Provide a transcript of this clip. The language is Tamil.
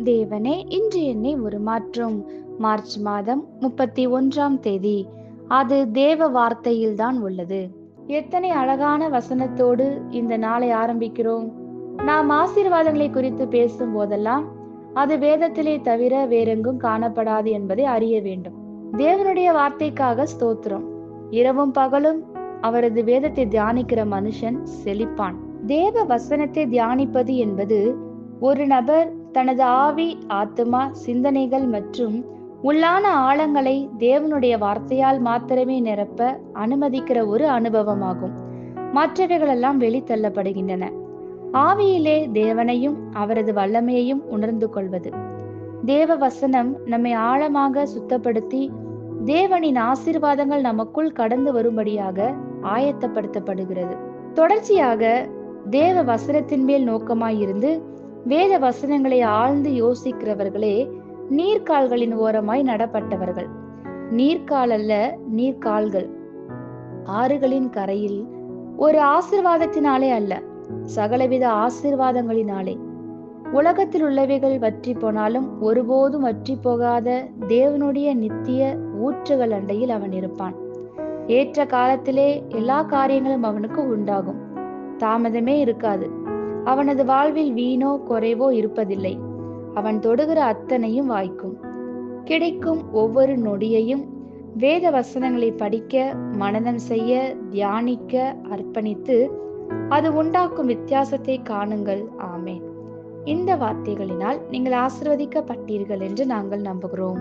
தேவனே, இன்று என்னை உருமாற்றும். மார்ச் மாதம் 31ஆம் தேதி. அது தேவ வார்த்தையில்தான் உள்ளது. எத்தனை அழகான வசனத்தோடு இந்த நாளை ஆரம்பிக்கிறோம். நாம் ஆசீர்வாதங்களை குறித்து பேசும் போதெல்லாம் அது வேதத்திலே தவிர வேறெங்கும் காணப்படாது என்பதை அறிய வேண்டும். தேவனுடைய வார்த்தைக்காக ஸ்தோத்திரம். இரவும் பகலும் அவரது வேதத்தை தியானிக்கிற மனுஷன் செழிப்பான். தேவ வசனத்தை தியானிப்பது என்பது ஒரு நபர் தனது ஆவி, ஆத்துமா, சிந்தனைகள் மற்றும் உள்ளான ஆழங்களை தேவனுடைய வார்த்தையால் மாத்திரமே நிரப்ப அனுமதிக்கிற ஒரு அனுபவமாகும். மற்றவைகளெல்லாம் வெளித்தள்ளப்படுகின்றன. ஆவியிலே தேவனையும் அவரது வல்லமையையும் உணர்ந்து கொள்வது. தேவ வசனம் நம்மை ஆழமாக சுத்தப்படுத்தி தேவனின் ஆசீர்வாதங்கள் நமக்குள் கடந்து வரும்படியாக ஆயத்தப்படுத்தப்படுகிறது. தொடர்ச்சியாக தேவ வசனத்தின் மேல் நோக்கமாயிருந்து வேத வசனங்களை ஆழ்ந்து யோசிக்கிறவர்களே நீர்க்கால்களின் ஓரமாய் நடப்பட்டவர்கள். நீர்க்கால் அல்ல, நீர்க்கால்கள். ஆறுகளின் கரையில் ஒரு ஆசீர்வாதத்தினாலே அல்ல, சகலவித ஆசீர்வாதங்களினாலே. உலகத்தில் உள்ளவைகள் வற்றி போனாலும் ஒருபோதும் வற்றி போகாத தேவனுடைய நித்திய ஊற்றுகள் அண்டையில் அவன் இருப்பான். ஏற்ற காலத்திலே எல்லா காரியங்களும் அவனுக்கு உண்டாகும். தாமதமே இருக்காது. அவனது வாழ்வில் வீணோ குறைவோ இருப்பதில்லை. அவன் தொடுகிற அத்தனையும் வாய்க்கும். கிடைக்கும் ஒவ்வொரு நொடியையும் வேத வசனங்களை படிக்க, மனனம் செய்ய, தியானிக்க அர்ப்பணித்து அது உண்டாக்கும் வித்தியாசத்தை காணுங்கள். ஆமேன். இந்த வார்த்தைகளினால் நீங்கள் ஆசீர்வதிக்கப்பட்டீர்கள் என்று நாங்கள் நம்புகிறோம்.